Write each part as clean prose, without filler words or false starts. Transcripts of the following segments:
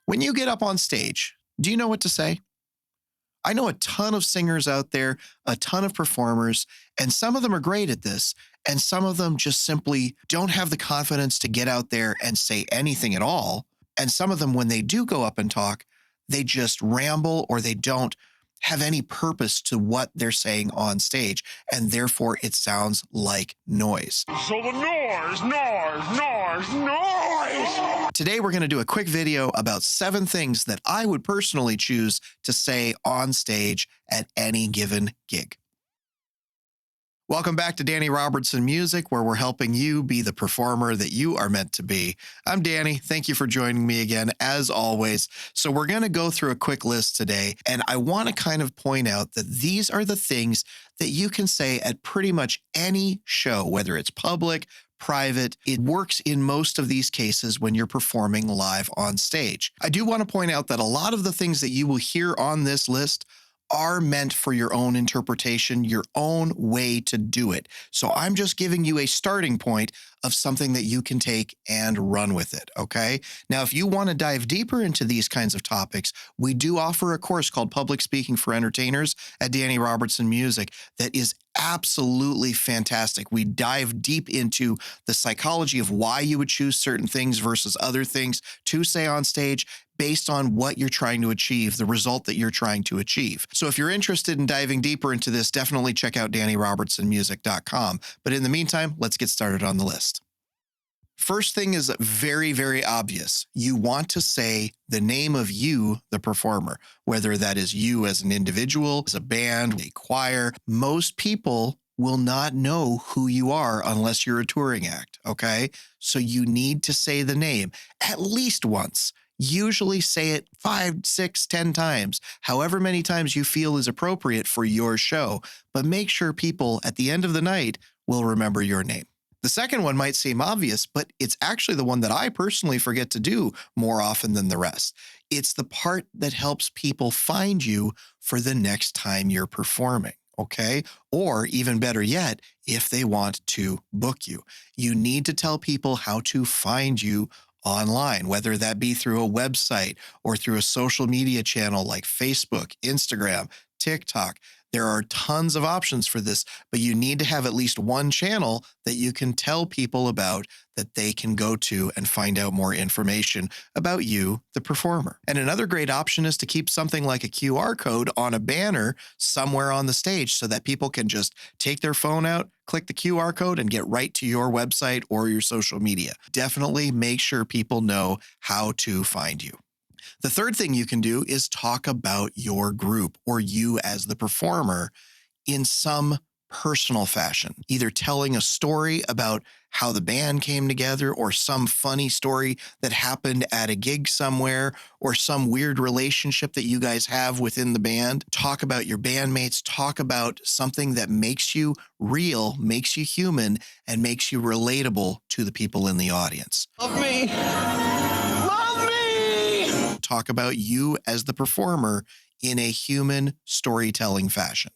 When you get up on stage, do you know what to say? I know a ton of singers out there, a ton of performers, and some of them are great at this, and some of them just simply don't have the confidence to get out there and say anything at all. And some of them, when they do go up and talk, they just ramble or they don't have any purpose to what they're saying on stage, and therefore it sounds like noise. So the noise. Today, we're going to do a quick video about 7 things that I would personally choose to say on stage at any given gig. Welcome back to Danny Robertson Music, where we're helping you be the performer that you are meant to be. I'm Danny. Thank you for joining me again, as always. So we're going to go through a quick list today, and I want to kind of point out that these are the things that you can say at pretty much any show, whether it's public, private. It works in most of these cases when you're performing live on stage. I do want to point out that a lot of the things that you will hear on this list are meant for your own interpretation, your own way to do it. So I'm just giving you a starting point of something that you can take and run with it, okay? Now, if you want to dive deeper into these kinds of topics, we do offer a course called Public Speaking for Entertainers at Danny Robertson Music that is absolutely fantastic. We dive deep into the psychology of why you would choose certain things versus other things to say on stage, based on what you're trying to achieve, the result that you're trying to achieve. So if you're interested in diving deeper into this, definitely check out DannyRobertsonMusic.com. But in the meantime, let's get started on the list. First thing is very, very obvious. You want to say the name of you, the performer, whether that is you as an individual, as a band, a choir. Most people will not know who you are unless you're a touring act, okay? So you need to say the name at least once. Usually say it 5, 6, 10 times, however many times you feel is appropriate for your show, but make sure people at the end of the night will remember your name. The second one might seem obvious, but it's actually the one that I personally forget to do more often than the rest. It's the part that helps people find you for the next time you're performing. Okay? Or even better yet, if they want to book you, you need to tell people how to find you online, whether that be through a website or through a social media channel like Facebook, Instagram, TikTok. There are tons of options for this, but you need to have at least one channel that you can tell people about that they can go to and find out more information about you, the performer. And another great option is to keep something like a QR code on a banner somewhere on the stage so that people can just take their phone out, click the QR code, and get right to your website or your social media. Definitely make sure people know how to find you. The third thing you can do is talk about your group or you as the performer in some personal fashion, either telling a story about how the band came together or some funny story that happened at a gig somewhere or some weird relationship that you guys have within the band. Talk about your bandmates, talk about something that makes you real, makes you human, and makes you relatable to the people in the audience. Love me. Talk about you as the performer in a human storytelling fashion.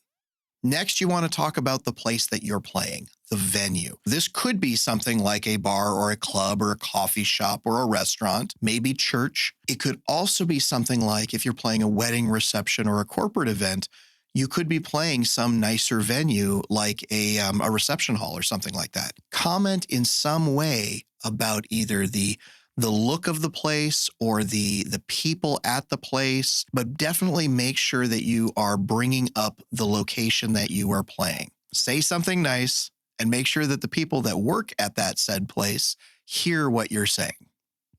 Next, you want to talk about the place that you're playing, the venue. This could be something like a bar or a club or a coffee shop or a restaurant, maybe church. It could also be something like if you're playing a wedding reception or a corporate event, you could be playing some nicer venue like a reception hall or something like that. Comment in some way about either the look of the place or the people at the place, but definitely make sure that you are bringing up the location that you are playing. Say something nice and make sure that the people that work at that said place hear what you're saying.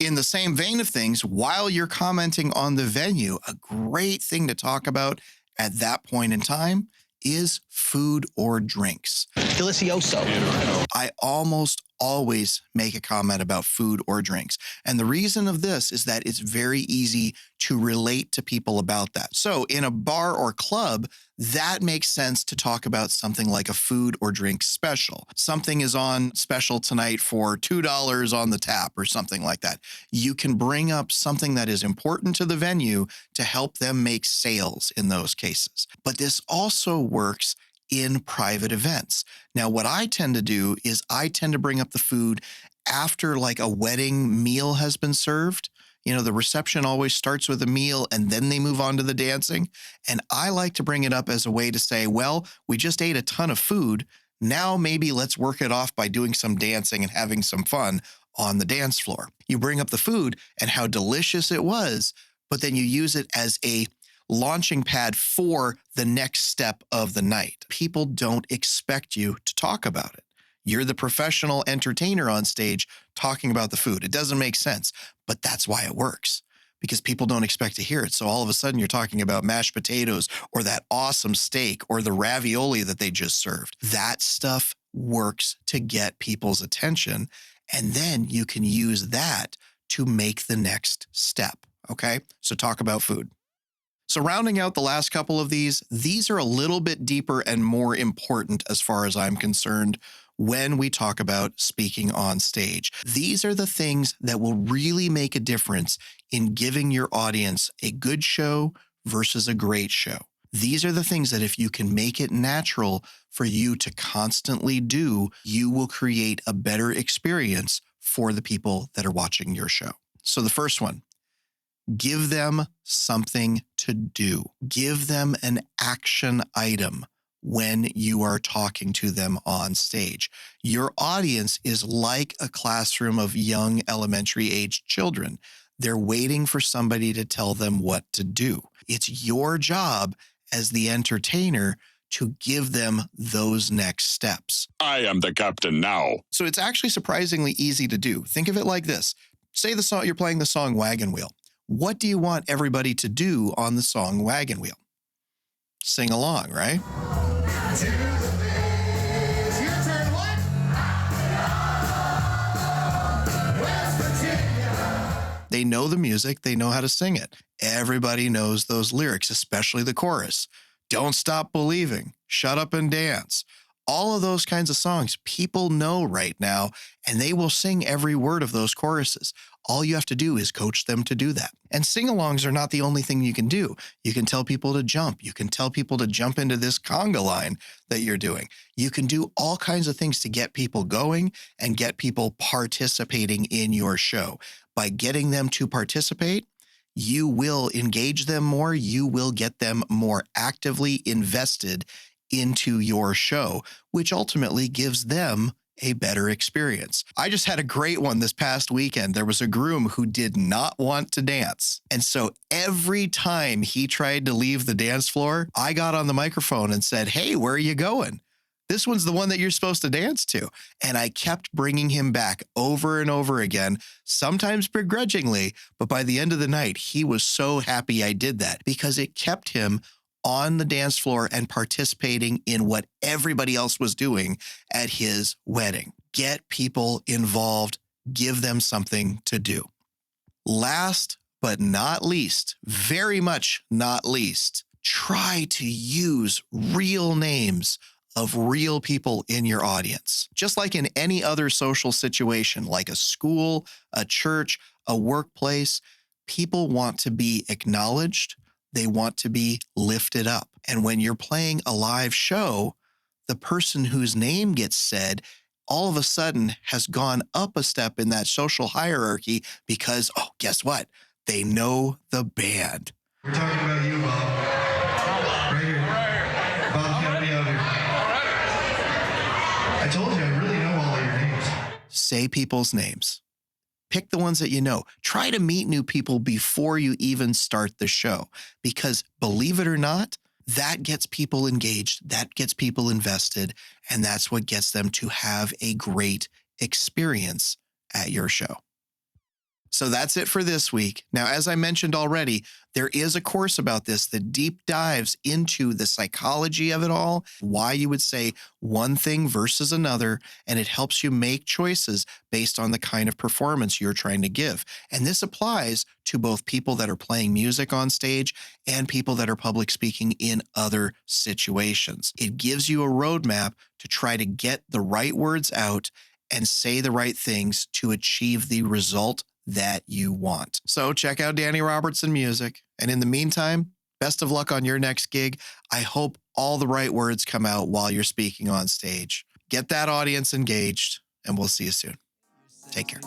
In the same vein of things, while you're commenting on the venue, a great thing to talk about at that point in time is food or drinks. Delicioso. I almost always make a comment about food or drinks. And the reason of this is that it's very easy to relate to people about that. So in a bar or club, that makes sense to talk about something like a food or drink special. Something is on special tonight for $2 on the tap or something like that. You can bring up something that is important to the venue to help them make sales in those cases. But this also works in private events. Now, what I tend to do is I tend to bring up the food after like a wedding meal has been served. The reception always starts with a meal and then they move on to the dancing. And I like to bring it up as a way to say, well, we just ate a ton of food. Now maybe let's work it off by doing some dancing and having some fun on the dance floor. You bring up the food and how delicious it was, but then you use it as a launching pad for the next step of the night. People don't expect you to talk about it. You're the professional entertainer on stage talking about the food. It doesn't make sense, but that's why it works, because people don't expect to hear it. So all of a sudden you're talking about mashed potatoes or that awesome steak or the ravioli that they just served. That stuff works to get people's attention. And then you can use that to make the next step. Okay. So talk about food. So rounding out the last couple of these are a little bit deeper and more important as far as I'm concerned when we talk about speaking on stage. These are the things that will really make a difference in giving your audience a good show versus a great show. These are the things that if you can make it natural for you to constantly do, you will create a better experience for the people that are watching your show. So the first one, give them something to do. Give them an action item when you are talking to them on stage. Your audience is like a classroom of young elementary age children. They're waiting for somebody to tell them what to do. It's your job as the entertainer to give them those next steps. I am the captain now. So it's actually surprisingly easy to do. Think of it like this. Say the song, you're playing the song Wagon Wheel. What do you want everybody to do on the song Wagon Wheel? Sing along, right? They know the music, they know how to sing it. Everybody knows those lyrics, especially the chorus. Don't Stop Believing, Shut Up and Dance. All of those kinds of songs people know right now, and they will sing every word of those choruses. All you have to do is coach them to do that. And sing-alongs are not the only thing you can do. You can tell people to jump. You can tell people to jump into this conga line that you're doing. You can do all kinds of things to get people going and get people participating in your show. By getting them to participate, you will engage them more. You will get them more actively invested into your show, which ultimately gives them a better experience. I just had a great one this past weekend. There was a groom who did not want to dance. And so every time he tried to leave the dance floor, I got on the microphone and said, "Hey, where are you going? This one's the one that you're supposed to dance to." And I kept bringing him back over and over again, sometimes begrudgingly, but by the end of the night, he was so happy I did that because it kept him on the dance floor and participating in what everybody else was doing at his wedding. Get people involved, give them something to do. Last but not least, very much not least, try to use real names of real people in your audience. Just like in any other social situation, like a school, a church, a workplace, people want to be acknowledged. They want to be lifted up. And when you're playing a live show, the person whose name gets said all of a sudden has gone up a step in that social hierarchy because, oh, guess what? They know the band. We're talking about you, Bob. Right here. Bob, help me out here. I told you, I really know all of your names. Say people's names. Pick the ones that you know. Try to meet new people before you even start the show, because believe it or not, that gets people engaged, that gets people invested, and that's what gets them to have a great experience at your show. So that's it for this week. Now, as I mentioned already, there is a course about this that deep dives into the psychology of it all, why you would say one thing versus another, and it helps you make choices based on the kind of performance you're trying to give. And this applies to both people that are playing music on stage and people that are public speaking in other situations. It gives you a roadmap to try to get the right words out and say the right things to achieve the result that you want. So check out Danny Robertson Music. And in the meantime, best of luck on your next gig. I hope all the right words come out while you're speaking on stage. Get that audience engaged, and we'll see you soon. Take care.